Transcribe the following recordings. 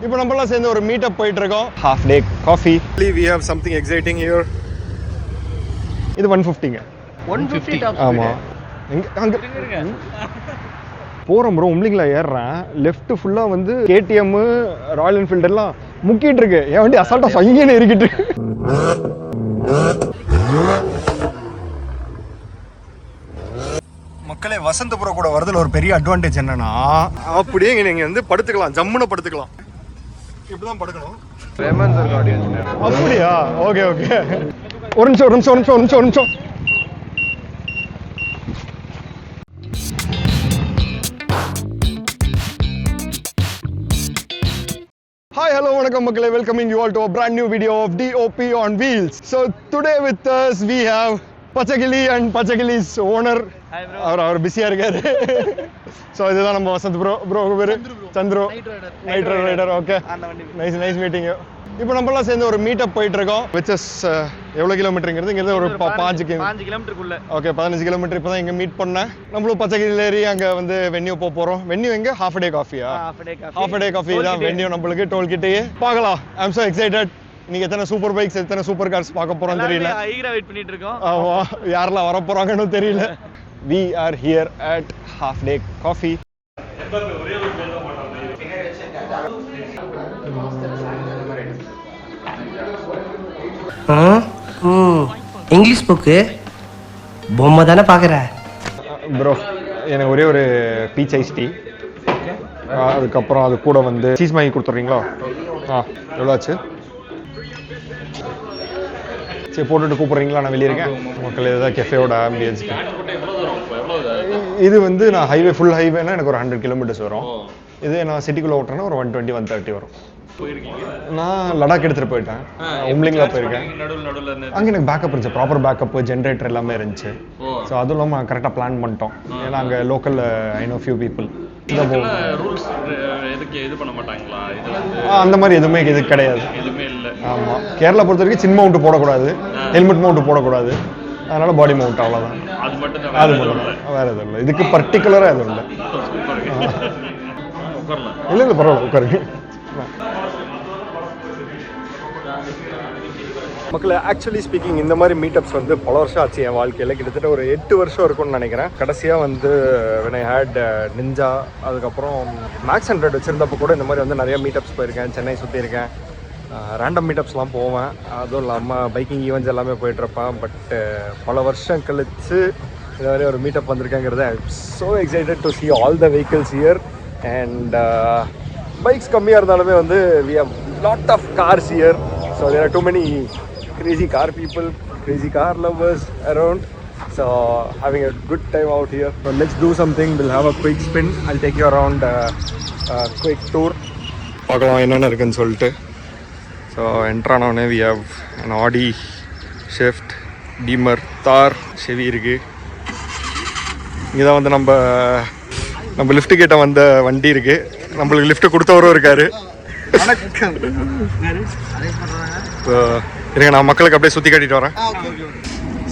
இப்போ நம்மளாம் சேர்ந்து ஒரு மீட் அப் போயிட்டு இருக்கோம். half day coffee. We have something exciting here. இது 150ங்க. 150 டாப் ஆமா. அங்க போறோம் ப்ரோ. உம்லிங்ல ஏறுறேன். லெஃப்ட் ஃபுல்லா வந்து KTM ராயல் என்ஃபீல்ட் எல்லாம் முக்கிட்டு இருக்கு. என் வண்டி அசால்ட்டா சங்கின்னு ஏறிக்கிட்டு. மக்களே, வசந்தபுரம் கூட வரதுல ஒரு பெரிய அட்வான்டேஜ் என்னன்னா, அப்படியே நீங்க வந்து படுத்துக்கலாம், ஜம்முன்னு படுத்துக்கலாம். இப்படிதான் படுக்கணும். அப்படியா? Okay okay. ஒரு நிமிஷம். Hi, hello, vanakkam makkale. Welcoming you all to a brand new video of DOP on Wheels. So today with us we have Pachagili and Pachagili's owner. Hi bro. அவர் பிஸியா இருக்காரு. So இதுதான் நம்ம Vasanth bro பேரு Chandru. Night rider. Okay. Nice meeting. இப்போ நம்மளாம் சேர்ந்து ஒரு meet up போயிட்டு இருக்கோம். which is எவ்வளவு கிலோமீட்டர்ங்கிறது இங்க ஒரு 5 கிலோமீட்டருக்குள்ள. Okay, 15 kilometre. இப்பதான் இங்க மீட் பண்ணேன். நம்மளும் பச்சைக்கிளில ஏறி அங்க வந்து வென்யூ போறோம். வென்யூ எங்க? half day coffee-யா? half day coffee தான் வென்யூ. நம்மளுக்கு டோல் கிட்டயே பார்க்கலாம். I am so excited. நீங்க எத்தனை சூப்பர் பைக்ஸ், எத்தனை சூப்பர் கார்ஸ் பார்க்க போறோம் தெரியல. ஈகரா வெயிட் பண்ணிட்டு இருக்கோம். ஆமா, யாரெல்லாம் வர போறாங்கன்னு தெரியல. We are here at half day coffee. English book பொம்மை தானே பார்க்குற ப்ரோ, எனக்கு ஒரே ஒரு பீச் ஐஸ் டீ, அதுக்கப்புறம் அது கூட வந்து சீஸ் வாங்கி கொடுத்துட்றீங்களா? எவ்வளோ ஆச்சு? சரி, போட்டுட்டு கூப்பிட்றீங்களா? நான் வெளியே இருக்கேன். மக்கள் இதுதான் கெஃபேயோட ஆம்பியன்ஸ். இது வந்து நான் ஃபுல் ஹைவேனா எனக்கு ஒரு 100 கிலோமீட்டர்ஸ் வரும். இதே நான் சிட்டிக்குள்ளே ஓட்டுறேன்னா ஒரு 120-130 வரும். நான் லடாக் எடுத்துகிட்டு போயிட்டேன். உம்லிங்ல போயிருக்கேன். அங்கே எனக்கு பேக்கப் இருந்துச்சு, ப்ராப்பர் பேக்கப், ஜென்ரேட்டர் எல்லாமே இருந்துச்சு. ஸோ அதுவும் இல்லாமல் கரெக்டாக பிளான் பண்ணிட்டோம். ஏன்னா அங்கே local I know few people. அந்த மாதிரி எதுவுமே இது கிடையாது. ஆமாம், கேரளா பொறுத்த வரைக்கும் சின் மவுண்ட் போடக்கூடாது, ஹெல்மெட் மவுண்ட் போடக்கூடாது. அதனால பாடி மவுண்ட் அவ்வளோதான். அது மட்டும் வேற எதுவும் இல்லை. இதுக்கு பர்டிகுலராக எதுவும் இல்லை. இல்லை பரவாயில்ல, உட்காருங்க. மக்கள், ஆக்சுவலி ஸ்பீக்கிங் இந்த மாதிரி மீட்டப்ஸ் வந்து பல வருஷம் ஆச்சு என் வாழ்க்கையில். கிட்டத்தட்ட ஒரு 8 வருஷம் இருக்கும்னு நினைக்கிறேன். கடைசியாக வந்து when I had நிஞ்சா, அதுக்கப்புறம் மேக்ஸ் 100 வச்சுருந்தப்போ கூட இந்த மாதிரி வந்து நிறைய மீட்டப்ஸ் போயிருக்கேன். சென்னை சுற்றி இருக்கேன். ரேண்டம் மீட்டப்ஸ்லாம் போவேன். அதுவும் இல்லாமல் பைக்கிங் ஈவெண்ட்ஸ் எல்லாமே போயிட்டுருப்பேன். பட் பல வருஷம் கழித்து இந்த மாதிரி ஒரு மீட்டப் வந்திருக்கேங்கிறது I am so excited to see all the vehicles here. And bikes கம்மியாக இருந்தாலுமே வந்து we have lot of cars here. So there are too many crazy car people, crazy car lovers around. So having a good time out here. So let's do something. We'll have a quick spin. I'll take you around a quick tour. பார்க்கலாம் என்னென்ன இருக்குன்னு சொல்லிட்டு. So என்ட்ரானோடனே we have an Audi, Swift, Beamer, Thar, Chevy இருக்குது. இங்கே தான் வந்து நம்ம லிஃப்ட் கிட்ட வந்த வண்டி இருக்குது. நம்மளுக்கு லிஃப்ட் கொடுத்தவரும் இருக்காரு. ஸோ இருங்க, நான் மக்களுக்கு அப்படியே சுற்றி காட்டிட்டு வரேன்.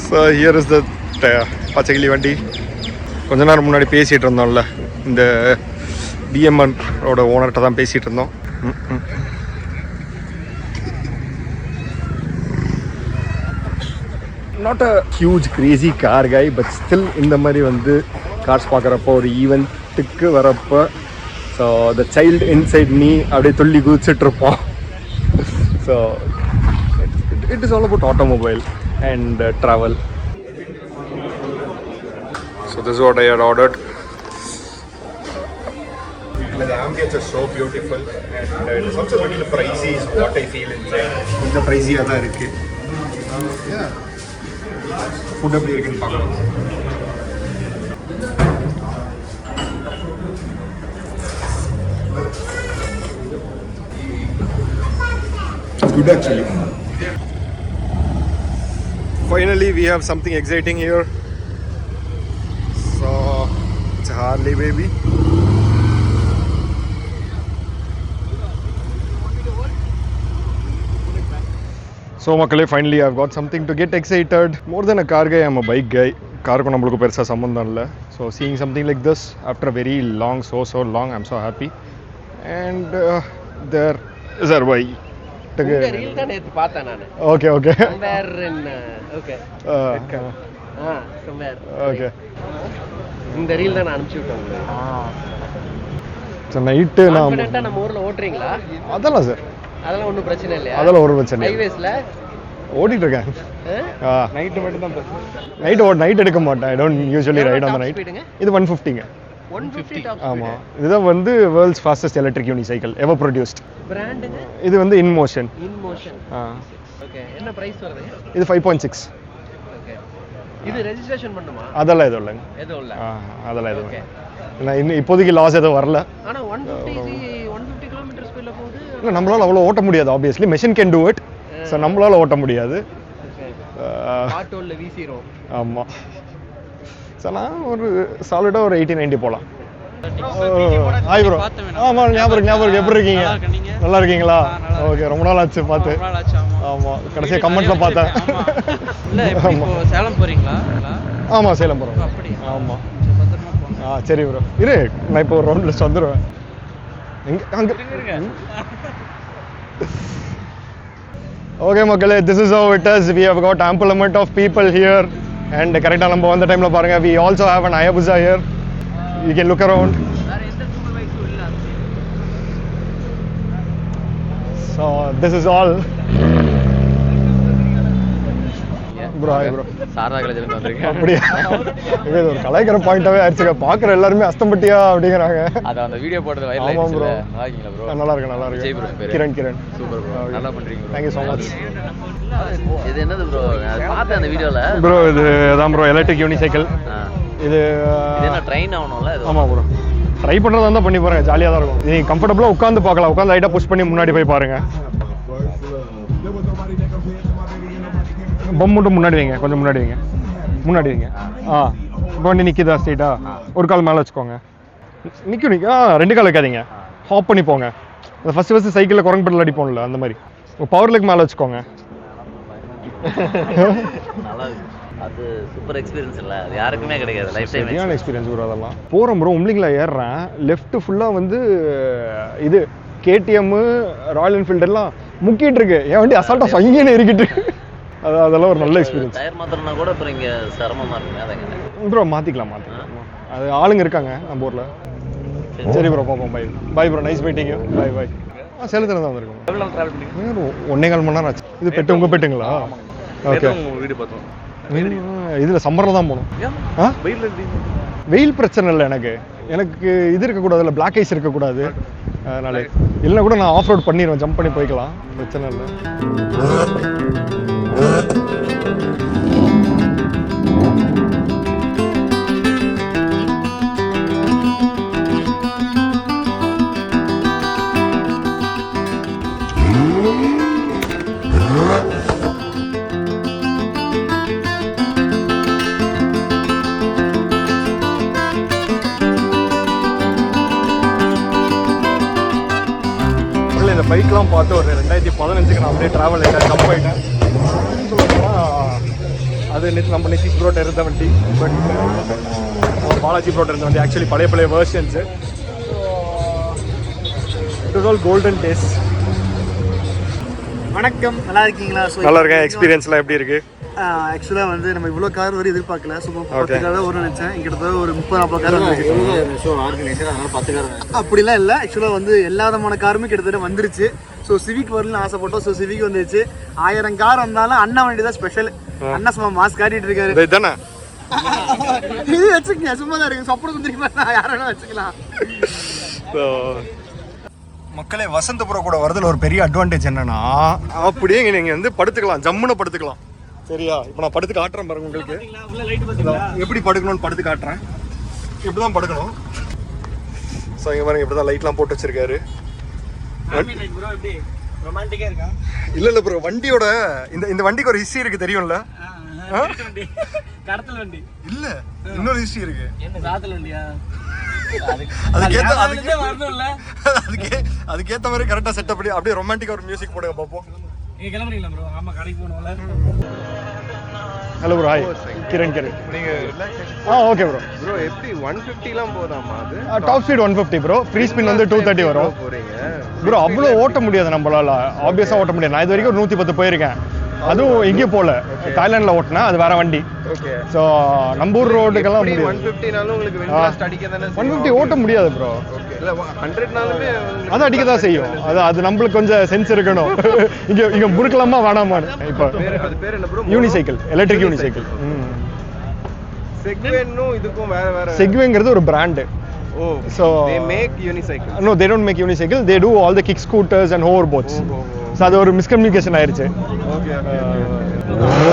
ஸோ ஹியர் இஸ் த பச்சைக்கிளி வண்டி. கொஞ்ச நேரம் முன்னாடி பேசிகிட்டு இருந்தோம்ல, இந்த பிஎம்ஓட ஓனர்கிட்ட தான் பேசிகிட்டு இருந்தோம். Not a huge crazy car guy, but still இந்த மாதிரி வந்து கார்ஸ் பார்க்குறப்போ, ஒரு ஈவெண்ட்டுக்கு வரப்போ, so the child inside me அப்படியே துள்ளி குதிச்சிட்ருப்போம். So it is all about automobile and travel. So this is what I had ordered. The ambience is so beautiful and it is also little pricey is what I feel inside. கொஞ்சம் pricey-ஆ தான் இருக்கு. Yeah. Food எப்படி இருக்குன்னு பார்க்கலாம். Good actually. Finally, we have something exciting here. So, it's a Harley baby. So, Makale, finally I've got something to get excited. More than a car guy, I'm a bike guy. Car ko nammulukku persa sambandham illa. So, seeing something like this after a very long, so long, I'm so happy. And there sir why இந்த reel தான் நேத்து பார்த்தேன் நான். Okay okay Somewhere in okay. Somewhere. Okay இந்த reel தான் நான் அனுப்பிச்சு விட்டேன் உங்களுக்கு. ஸோ நைட்டு நான் கான்ஃபிடென்ட்டா நம்ம ஊர்ல ஓட்டுறீங்களா? அதெல்லாம் சார் அதெல்லாம் ஒன்றும் பிரச்சனை இல்லையா? அதெல்லாம் ஒரு பிரச்சனை இல்லை. ஹைவேஸ்ல ஓட்டிட்டு இருக்கேன். நைட்டு மட்டும் தான் நைட் எடுக்க மாட்டேன். I don't usually right on the night. இது 150ங்க. 150 டாப் ஆமா, இதுதான் வந்து வேர்ல்ட்ஸ் ஃபாஸ்டஸ்ட் எலக்ட்ரிக் யூனிசைக்கிள் எவர் ப்ரொடியூஸ்ட். பிராண்டுங்க. இது வந்து இன் மோஷன். ஓகே, என்ன பிரைஸ் வருது? இது 5.6. ஓகே, இது ரெஜிஸ்ட்ரேஷன் பண்ணுமா? அதெல்லாம் எதுவும் இல்லைங்க. எதுவும் இல்ல. அதெல்லாம் எதுவும் இல்லை. நான் இன்னும் இப்போதைக்கு லாஸ் எதுவும் வரல. ஆனா 150 கிலோமீட்டர் ஸ்பீட்ல போகுது. இல்லை, நம்மளால அவ்வளோ ஓட்ட முடியாது. Obviously machine can do it. So நம்மளால ஓட்ட முடியாது. ஆட்டோல வீசிரும். ஆமா. ஸோ நான் ஒரு சாலிடாக ஒரு 80-90 போகலாம். Hi bro. ஆமா, ஞாபகம் எப்படி இருக்கீங்க? நல்லா இருக்கீங்களா? ஓகே, ரொம்ப நாள் ஆச்சு பார்த்து. ஆமா, கடைசியாக கமெண்ட்ல பார்த்தேன். சேலம் போறீங்களா? ஆமா, சேலம் போகிறோம். ஆமா. சரி ப்ரோ, இரு, நான் இப்போ ஒரு ரவுண்ட் லிஸ்ட் வந்துடுவேன். ஓகே மக்களே, this is how it is. We have got ample amount of people here. And கரெக்டாக நம்ம வந்த டைமில் பாருங்கள், we also have an Hayabusa here. You can look around. So this is all. Bro hi bro. Sharada காலேஜ்ல இருந்து வந்திருக்கேன். அப்படியே இது ஒரு கலாய்க்கிற பாயிண்டாவே ஆயிடுச்சுங்க. பார்க்குற எல்லாருமே அஸ்தம்பட்டியா அப்படிங்கிறாங்க. அது அந்த வீடியோ போட்டது வைரல் ஆமாம் ப்ரோ. நல்லா இருக்கீங்களா ப்ரோ? நல்லா இருக்கு. விஜய் ப்ரோ பேரு. கிரண். சூப்பர் ப்ரோ, நல்லா பண்றீங்க ப்ரோ. Thank you so much. இது என்னது ப்ரோ? பார்த்தேன் அந்த வீடியோல. ப்ரோ இது தான் ப்ரோ எலக்ட்ரிக் யூனிசைக்கிள். இது என்ன ட்ரெயின் ஆகணும்ல இது? ஆமாம் ப்ரோ, ட்ரை பண்ணுறதா இருந்தால் பண்ணி பாருங்க, ஜாலியாக தான் இருக்கும். நீங்கள் கம்ஃபர்டபுளாக உட்காந்து பார்க்கலாம். உட்காந்து லைட்டாக புஷ் பண்ணி முன்னாடி போய் பாருங்க. பம் மட்டும் முன்னாடி வைங்க, கொஞ்சம் முன்னாடி வைங்க. இப்போ வண்டி நிற்கிதா ஸ்ட்ரெயிட்டா? ஒரு கால் மேலே வச்சுக்கோங்க. நிற்கும். ரெண்டு கால் வைக்காதீங்க, ஹாப் பண்ணி போங்க. அந்த ஃபஸ்ட்டு சைக்கிளில் குரங்கு பெடல் அடிப்போம்ல, அந்த மாதிரி பவர் லெக் மேலே வச்சுக்கோங்க. அது சூப்பர் எக்ஸ்பீரியன்ஸ் இல்ல, அது யாருக்குமே கிடைக்காது. லைஃப் டைம் சரியான எக்ஸ்பீரியன்ஸ் ப்ரோ. அதெல்லாம் போகிறோம் ப்ரோ, உம்லிங்கில் ஏறுறேன். லெஃப்ட் ஃபுல்லாக வந்து இது KTM, ராயல் என்ஃபீல்டு எல்லாம் முக்கிட்டு இருக்கு. என் வண்டி அசால்ட்டாக சங்கின்னு ஏறிக்கிட்டு. அதெல்லாம் ஒரு நல்ல எக்ஸ்பீரியன்ஸ். டயர் மாத்திரம்னா கூட இப்போ இங்கே சிரமமாக இருக்குங்க. அதங்க ப்ரோ மாற்றிக்கலாம். அது ஆளுங்க இருக்காங்க நம்ம ஊரில். சரி ப்ரோ, பார்ப்போம். Bye bro, nice meeting you. Bye. சேலத்தில் தான் வந்திருக்கோம். 1.25 மணி நேரம் ஆச்சு. இது பெட்டு உங்கள் பெட்டுங்களா? ஓகே. வீடு பார்த்தோம். இதில் சம்மரில் தான் போகணும். வெயில் பிரச்சனை இல்லை எனக்கு இது இருக்கக்கூடாது, இல்லை பிளாக் ஐஸ் இருக்கக்கூடாது. அதனால இல்லைன்னா கூட நான் ஆஃப் ரோட் பண்ணிடுவேன், ஜம்ப் பண்ணி போய்க்கலாம், பிரச்சனை இல்லை. இந்த பைக்லாம் பார்த்து ஒரு 2015 நான் அப்படியே ட்ராவல் ஆகிட்டேன், ஜம்ப் ஆகிட்டேன். அது நேற்று நம்ம நிதிஷ் ப்ரோட்ட இருந்த வண்டி, பட் பாலாஜி ப்ரோட்ட இருந்த வண்டி. ஆக்சுவலி பழைய versions. It was all golden days. வணக்கம், நல்லா இருக்கீங்களா? நல்லா இருக்கேன். எக்ஸ்பீரியன்ஸ்லாம் எப்படி இருக்கு? ஆக்சுவலாக வந்து நம்ம இவ்வளோ கார் வரை எதிர்பார்க்கல. ஸோ 10 கார் தான் வரும்னு நினச்சேன். கிட்டத்தட்ட ஒரு 30-40 கார் வந்துருக்கு. அப்படிலாம் இல்லை. ஆக்சுவலாக வந்து எல்லா விதமான காருமே கிட்டத்தட்ட வந்துருச்சு. ஸோ சிவிக் வரணும்னு ஆசைப்பட்டோம். ஸோ சிவிக் வந்துருச்சு. 1000 கார் வந்தாலும் அண்ணா வண்டி தான் ஸ்பெஷல். அண்ணா சும்மா மாஸ்க் காட்டிட்டு இருக்காரு. தானே இது வச்சுக்கங்க, சும்மா தான் இருக்கு. சப்போர்ட் வந்துருக்கீங்க, யார் வேணா வச்சுக்கலாம். மக்களே, வசந்தபுரம் கூட வரதுல ஒரு பெரிய அட்வான்டேஜ் என்னன்னா, அப்படியே நீங்கள் வந்து படுத்துக்கலாம், ஜம்முன்னு படுத்துக்கலாம். சரியா? இப்போ நான் படுத்து காட்டுறேன் பாருங்க உங்களுக்கு. எப்படி படுக்கணும்னு படுத்து காட்டுறேன். இப்படி தான் படுக்கணும். ஸோ இங்கே பாருங்க, இப்படி தான் லைட்லாம் போட்டு வச்சிருக்காரு. இல்லை ப்ரோ, வண்டியோட இந்த வண்டிக்கு ஒரு ஹிஸ்ட்ரி இருக்கு, தெரியும்ல? இல்ல, இன்னொரு ஹிஸ்ட்ரி இருக்கு. அதுக்கேற்ற மாதிரி கரெக்டா செட்டப் பண்ணி அப்படியே ரொமான்டிக்கா ஒரு மியூசிக் போடுங்க பார்ப்போம். ஹலோ ப்ரோ ஹாய் கிரண் நீங்க ஓகே ப்ரோ ப்ரோ எப்படி 150லாம் போதாமா அது top speed 150 bro free spin வந்து 230 வரும் போறீங்க ப்ரோ அவ்வளோ ஓட்ட முடியாது நம்மளால ஆப்வியஸாக ஓட்ட முடியாது. நான் இது வரைக்கும் ஒரு 110 போயிருக்கேன். அதுவும் எங்கேயும் போகல, தாய்லாண்டில் ஓட்டினா அது வேற வண்டி. ஓகே ஸோ நம்பூர் ரோடுக்கெல்லாம் முடியாது. 150னாலும் உங்களுக்கு விண்ட்லாஸ்ட் அடிக்க தானே 150 ஓட்ட முடியாது ப்ரோ. இல்ல 100னாலுமே அது அடிக்க தான் செய்யும். அது நம்மளுக்கு கொஞ்சம் சென்ஸ் இருக்கணும். இங்க முறுக்கலாமா வேணாமான்னு. இப்போ அது பேர் என்ன ப்ரோ? யூனிசைக்கிள், எலக்ட்ரிக் யூனிசைக்கிள். செக்வேன்னும் இதுக்கும் வேற செக்வேங்கிறது ஒரு brand. Oh So they make unicycle. No, they don't make unicycle. They do all the kick scooters and hoverboards. So அது ஒரு மிஸ்கம்யூனிகேஷன் ஆயிருச்சு.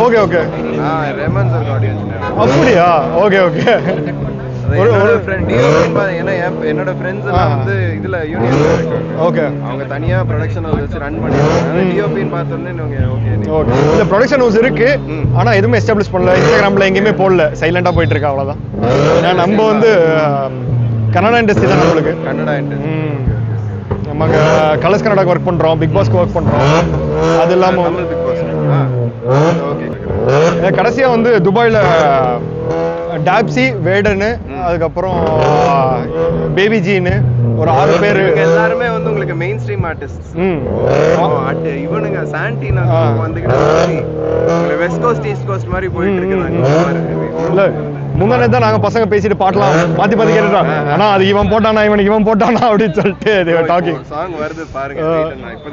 ஓகே ஓகே ரெமன்ஸ் ஆடியன்ஸ் அப்படியா? Okay okay. ஒரு ஃப்ரெண்ட் ஏன்னா என்னோட ஃப்ரெண்ட்ஸ் எல்லாம் வந்து இதுல யூனியன் இருக்காங்க. ஓகே அவங்க தனியா ப்ரொடக்ஷன் ஹவுஸ் வச்சு ரன் பண்ணிருக்காங்க. டிஓபின்னு பார்த்தோன்னே ஓகே ஓகே. இந்த ப்ரொடக்ஷன் ஹவுஸ் இருக்கு, ஆனா எதுவுமே எஸ்டாப்ளிஷ் பண்ணல. இன்ஸ்டாகிராம்ல எங்கேயுமே போடல, சைலண்டா போயிட்டு இருக்கு, அவ்வளவுதான். ஏன்னா நம்ம வந்து கன்னடா இண்டஸ்ட்ரி தான் நம்மளுக்கு. கன்னடா இண்டஸ்ட்ரி நம்ம கலர்ஸ் கன்னடாக்கு ஒர்க் பண்றோம், பிக் பாஸ்க்கு ஒர்க் பண்றோம். அது இல்லாம தமிழ் பிக் பாஸ். ஓகே கடைசியா வந்து துபாயில டாப்ஸி, வேடனு, அதுக்கப்புறம் பேபிஜின்னு ஒரு 6 பேர். எல்லாருமே வந்து உங்களுக்கு மெயின் ஸ்ட்ரீம் ஆர்டிஸ்ட். இவனுங்க சாண்டினா வந்துக்கிட்டு வெஸ்ட் கோஸ்ட் ஈஸ்ட் கோஸ்ட் மாதிரி போயிட்டு இருக்காங்க. இல்ல முன்னாடி தான் நாங்க பசங்க பேசிட்டு பாட்டலாம் மாத்தி மாத்தி கேட்டுட்டோம். ஆனா அது இவன் போட்டானா இவன் போட்டானா அப்படின்னு சொல்லிட்டு டாக்கிங் சாங் வருது பாருங்க.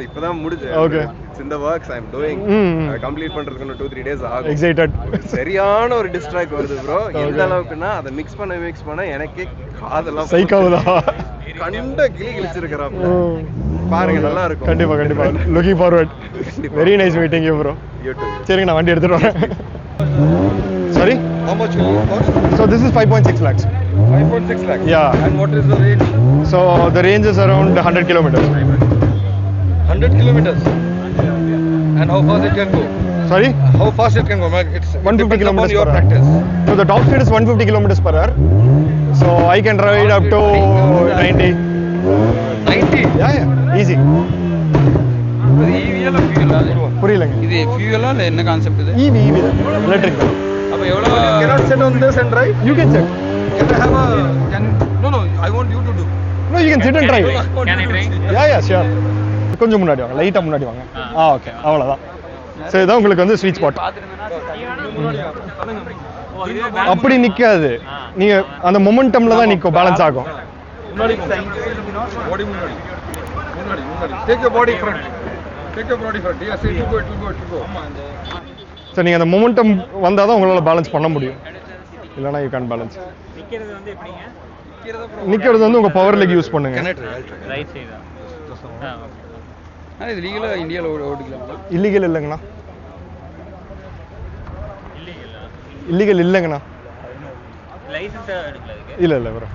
இப்பதான் முடிஞ்சு. ஓகே இந்த works I am doing complete பண்றதுக்கு இன்னும் 2-3 days ஆகும். எக்ஸைட்டட். சரியான ஒரு டிஸ்ட்ராக்ட் வருது ப்ரோ. எந்த அளவுக்குன்னா அதை மிக்ஸ் பண்ண எனக்கே காதெல்லாம் சைக்காவுதா கண்ட கிழிச்சிருக்கிறான். பாருங்க நல்லா இருக்கும். கண்டிப்பா looking forward. Very nice meeting you bro. சரிங்க, நான் வண்டி எடுத்துட்டு வரேன். Sorry? How much will it cost? So this is 5.6 lakhs. 5.6 lakhs. Yeah. And what is the range? So the range is around 100 kilometers. 100 kilometers. And how fast it can go? Sorry? How fast it can go? It's 150 kilometers your per hour. practice. So the top speed is 150 kilometers per hour. So I can ride up to 90. 90? Yeah, easy. EV ல fuel புரியலங்க. இது fuel இல்ல என்ன concept இது? EV electric. அப்ப எவ்வளவு Cannot sit on this and drive? You can sit. Can I have a... No, I want you to do. No, you can sit and drive. Can I drive? Yeah, sure. கொஞ்சம் முன்னாடி வாங்க, லைட்டா முன்னாடி வாங்க. Okay, அவ்வளவுதான். So இதான் உங்களுக்கு வந்து ஸ்வீட் ஸ்பாட். அப்படி நிக்காது, நீங்க அந்த மொமெண்டம்ல தான் நிக்கும், பேலன்ஸ் ஆகும். Body முன்னாடி. Take your body front. Take your body front. Yes, it will go. So நீங்கள் அந்த மொமெண்டம் வந்தால் தான் உங்களால் பேலன்ஸ் பண்ண முடியும், இல்லைனா யூ கேன் பேலன்ஸ். நிற்கிறது வந்து உங்கள் பவர் லெக் யூஸ் பண்ணுங்க. இது லீகலா இந்தியால ஓடிக்கலாம்? இல்லீகல் இல்லைங்கண்ணா, இல்லீகல் இல்லைங்கண்ணா. இல்லை ப்ரோ,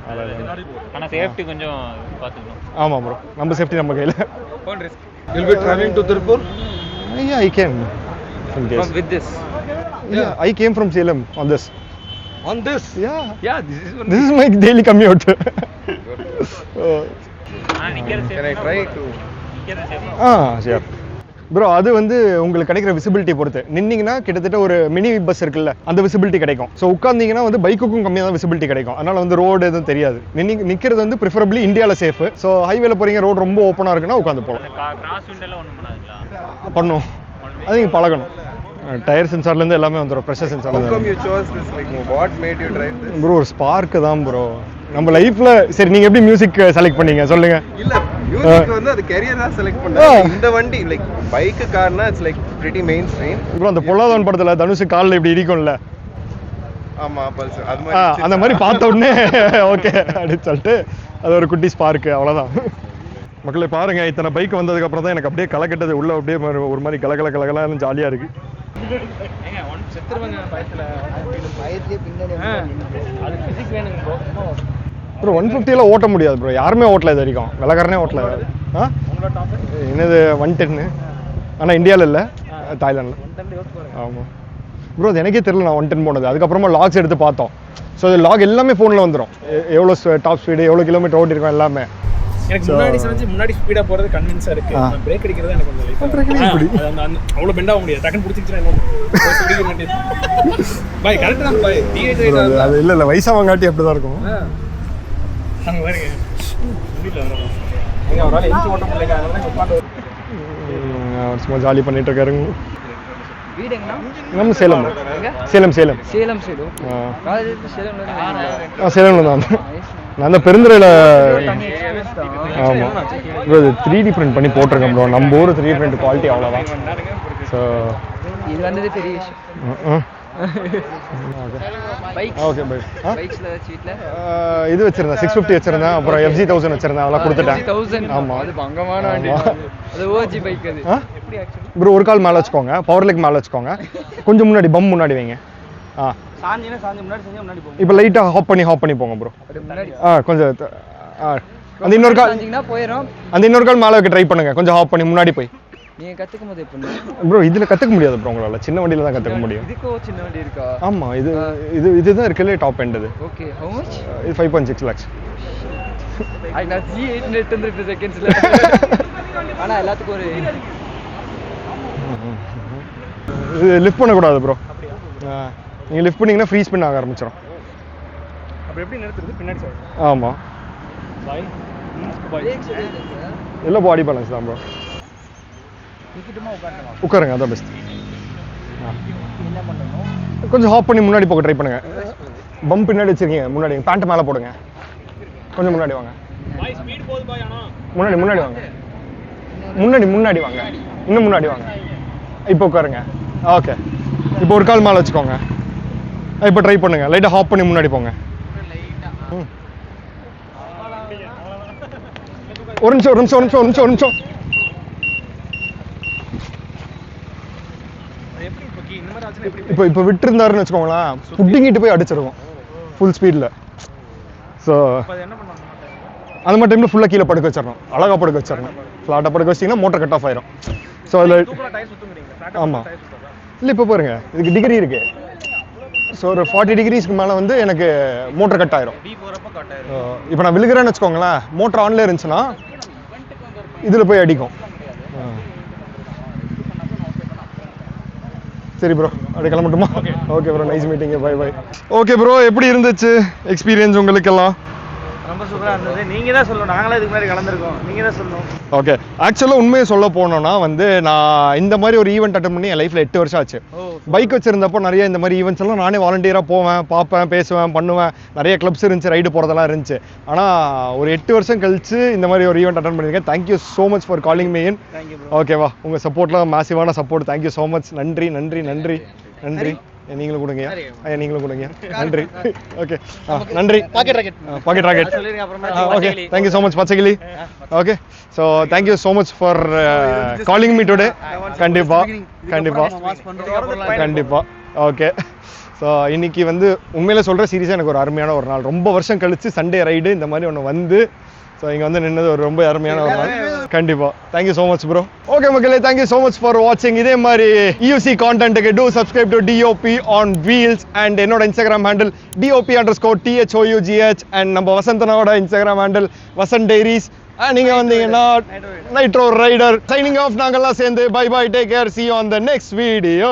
ஆனால் சேஃப்டி கொஞ்சம் பார்த்துக்கணும். ஆமாம் ப்ரோ, நம்ம சேஃப்டி நம்ம கையில். You'll be traveling to Tirupur? Yeah, I can. With this? Yeah, I came from Salem on this. On this? Yeah, This is one. this is my daily commute. Can I try to... sure. Bro அது வந்து உங்களுக்கு கிடைக்கிற visibility பொறுத்து. நின்னீங்கன்னா கிட்டத்தட்ட ஒரு mini bus இருக்குல்ல, அந்த visibility கிடைக்கும். ஸோ உட்காந்தீங்கன்னா வந்து பைக்குக்கும் கம்மியாக தான் விசிபிலிட்டி கிடைக்கும். அதனால வந்து ரோடு எதுவும் தெரியாது. நிற்கிறது வந்து ப்ரிஃபரபிளி இந்தியாவில் சேஃப். ஸோ ஹைவேல போறீங்க, ரோடு ரொம்ப ஓப்பனாக இருக்குன்னா உட்காந்து போகலாம். பண்ணும், அது நீங்கள் பழகணும். டயர் சென்சார்லேருந்து எல்லாமே வந்துடும், pressure How sensor. come you chose this? Like, what made you drive this? Bro ஒரு ஸ்பார்க்கு தான் ப்ரோ நம்ம லைஃப்ல. சரி, நீங்க எப்படி மியூசிக் செலக்ட் பண்ணீங்க சொல்லுங்க? இல்ல, மியூசிக் வந்து அது கரியரா செலக்ட் பண்ணா. இந்த வண்டி like bike Karnaugh it's like pretty main stream. Bro அந்த பொல்லாதவன் படத்துல தனுஷ் காலில் இப்படி இடிக்கும்ல, ஆமா பல்ஸ் அது மாதிரி. அந்த மாதிரி பார்த்த உடனே ஓகே அப்படின்னு சொல்லிட்டு அது ஒரு குட்டி ஸ்பார்க்கு, அவ்வளோதான். மக்களை பாருங்க, இத்தனை பைக் வந்ததுக்கு அப்புறம் தான் எனக்கு அப்படியே களை கட்டது உள்ள, அப்படியே ஒரு மாதிரி கலகலாம் ஜாலியா இருக்கு. ப்ரோ 150 ஓட்ட முடியாது ப்ரோ, யாருமே ஓட்டல இது வரைக்கும், விலகாரனே ஓட்டல. என்னது 110, ஆனால் இந்தியாவில் இல்லை, தாய்லாண்டில். ஆமாம் ப்ரோ, அது எனக்கே தெரியல நான் 110 போனது. அதுக்கப்புறமா லாக்ஸ் எடுத்து பார்த்தோம். ஸோ லாக் எல்லாமே ஃபோனில் வந்துடும், எவ்வளோ டாப் ஸ்பீடு, எவ்வளோ கிலோமீட்டர் ஓட்டிருக்கோம் எல்லாமே. எனக்கு முன்னாடி செஞ்சு முன்னாடி ஸ்பீடா போறது கன்வின்ஸா இருக்கு பிரேக் அடிக்கிறது எனக்கு கொஞ்சம் அவ்வளவு பெண்ட் ஆக முடியாது டக்குன்னு பிடிச்சிச்சுன்னா பிடிக்க மாட்டேது பாய் கரெக்ட் தான் பாய் டீஹைட்ரேட் அது இல்லை வயசாவங்காட்டி அப்படி தான் இருக்கும். அங்க பாருங்க வீட்டில் வரோம் நீங்க ஒரு நாள் எஞ்சி ஓட்ட முடியல அதனால உட்காந்து சும்மா ஜாலி பண்ணிட்டு இருக்காருங்க. வீடு எங்கண்ணா? நம்ம சேலம் சேலம் சேலம் சேலம் சைடு. காலேஜ் சேலம்ல சேலம்ல தான் நான் அந்த பெருந்துறையில். ஆமாம் ப்ரோ இது 3D பிரிண்ட் பண்ணி போட்டிருக்கேன் ப்ரோ. நம்ம ஊர் 3D பிரிண்ட் குவாலிட்டி அவ்வளோதான். ஸோ இது வந்தது பெரிய விஷயம். Okay bye. பைக்ஸ்ல வீட்ல இது வச்சிருந்தேன் 650 வச்சிருந்தேன், அப்புறம் FG 1000 வச்சிருந்தேன், அதெல்லாம் கொடுத்துட்டேன். 1000 ஆமாம் அது பங்கமான வண்டி. அது OG பைக் அது. எப்படி ஆக்சுவலி ப்ரோ ஒரு கால் மேலே வச்சுக்கோங்க, பவர் லெக் மேலே வச்சுக்கோங்க, கொஞ்சம் முன்னாடி பம் முன்னாடி வைங்க. சாஞ்சினா சாஞ்சி முன்னாடி செஞ்சா முன்னாடி போகும். இப்போ லைட்டாக ஹாப் பண்ணி போங்க ப்ரோ. அப்படி முன்னாடி கொஞ்சம் அந்த இன்னொரு கால் சாஞ்சினா போயிடும். அந்த இன்னொரு கால் மேலே வைக்க ட்ரை பண்ணுங்க, கொஞ்சம் ஹாப் பண்ணி முன்னாடி போய். நீங்க கத்துக்கும் போது எப்படி ப்ரோ இதில் கற்றுக்க முடியாது ப்ரோ, உங்களால் சின்ன வண்டியில் தான் கற்றுக்க முடியும். இதுக்கோ சின்ன வண்டி இருக்கா? ஆமாம் இதுதான் இருக்கலே டாப் எண்ட். இது ஓகே how much? இது 5.6 lakhs. I got G8 net 100 secondsல. ஆனா எல்லாத்துக்கும் ஒரு இது லிஃப்ட் பண்ணக்கூடாது ப்ரோ. நீங்கள் லிஃப்ட் பண்ணிங்கன்னா ஃப்ரீ ஸ்பின் ஆக ஆரம்பிச்சிடும். அப்ப எப்படி நிறுத்துறது பின்னாடி சைடு ஆமாம் பாய் எல்லாம் பாடி பேலன்ஸ் தான் ப்ரோ. உட்காருங்க அதான் பெஸ்ட். என்ன பண்ணணும்? கொஞ்சம் ஹாப் பண்ணி முன்னாடி போக ட்ரை பண்ணுங்க. பம்ப் பின்னாடி வச்சிருக்கீங்க, முன்னாடி பேண்ட் மேலே போடுங்க, கொஞ்சம் முன்னாடி வாங்க. பாய் ஸ்பீட் போகுது பாய் ஆனா முன்னாடி வாங்க, முன்னாடி வாங்க, இன்னும் முன்னாடி வாங்க. இப்போ உட்காருங்க. ஓகே இப்போ ஒரு கால் மேலே வச்சுக்கோங்க. இப்போ ட்ரை பண்ணுங்க, லைட்டாக ஹாப் பண்ணி முன்னாடி போங்க. ஒரு நிமிஷம். இப்போ விட்டுருந்தாருன்னு வச்சுக்கோங்களேன், புட்டிங்கிட்டு போய் அடிச்சிருவோம் ஃபுல் ஸ்பீடில். ஸோ அந்த மாதிரி டைமில் ஃபுல்லாக கீழே படுக்க வச்சிடணும், அழகாக படுக்க வச்சிடணும். ஃப்ளாட்டாக படுக்க வச்சிட்டிங்கன்னா மோட்டர் கட் ஆஃப் ஆயிரும். ஸோ அதில் ஆமாம் இல்லை இப்போ பாருங்க இதுக்கு டிகிரி இருக்கு. ஸோ ஒரு 40 டிகிரிஸ்க்கு மேலே வந்து எனக்கு மோட்டர் கட் ஆயிரும். இப்போ நான் விழுகிறேன்னு வச்சுக்கோங்களேன், மோட்டர் ஆன்லேயே இருந்துச்சுன்னா இதில் போய் அடிக்கும். சரி ப்ரோ அப்படியே கிளம்பட்டுமா? Okay bro nice meeting, bye. Okay bro எப்படி இருந்துச்சு எக்ஸ்பீரியன்ஸ் உங்களுக்கெல்லாம்? ரொம்ப சூப்பரா இருந்தது. நீங்க தான் சொல்லணும், நாங்களே இதுக்கு முன்னாடி கலந்துருக்கோம், நீங்க தான் சொல்லணும். ஓகே ஆக்சுவலாக உண்மையை சொல்ல போனோம்னா வந்து நான் இந்த மாதிரி ஒரு ஈவெண்ட் அட்டன் பண்ணி என் லைஃப்பில் 8 வருஷம் ஆச்சு. பைக் வச்சிருந்தப்போ நிறைய இந்த மாதிரி ஈவெண்ட்ஸ் எல்லாம் நானே வாலண்டியராக போவேன், பார்ப்பேன், பேசுவேன், பண்ணுவேன். நிறைய கிளப்ஸ் இருந்துச்சு, ரைடு போகிறதெல்லாம் இருந்துச்சு. ஆனால் ஒரு 8 வருஷம் கழிச்சு இந்த மாதிரி ஒரு ஈவெண்ட் அட்டன் பண்ணியிருக்கேன். Thank you so much for calling me in. ஓகேவா உங்கள் சப்போர்ட்லாம் மேசிவான சப்போர்ட். Thank you so much. நன்றி. நீங்களும் கொடுங்க, நன்றி. ஓகே நன்றி. Pocket rocket. Okay thank you so much பச்சைக்கிளி. Okay so thank you so much for calling me today. கண்டிப்பாக ஓகே. ஸோ இன்னைக்கு வந்து உண்மையில சொல்கிற சீரியஸாக எனக்கு ஒரு அருமையான ஒரு நாள். ரொம்ப வருஷம் கழிச்சு சண்டே ரைடு இந்த மாதிரி ஒன்று வந்து ஸோ இங்கே வந்து நின்னது ஒரு ரொம்ப அருமையான ஒரு நாள். கண்டிப்பாக thank you so much bro. Okay மக்களே தேங்க்யூ ஸோ மச் ஃபார் வாட்சிங். இதே மாதிரி EUC கான்டென்ட்டுக்கு do subscribe to DOP on wheels and என்னோட இன்ஸ்டாகிராம் ஹேண்டில் DOP_THOUGH அண்ட் நம்ம வசந்தனோட இன்ஸ்டாகிராம் ஹேண்டில் வசந்த் டைரிஸ். நீங்க வந்தீங்கன்னா நைட்ரோ ரைடர் சைனிங் ஆஃப். நாங்கெல்லாம் சேர்ந்து bye take care, see you on the next video.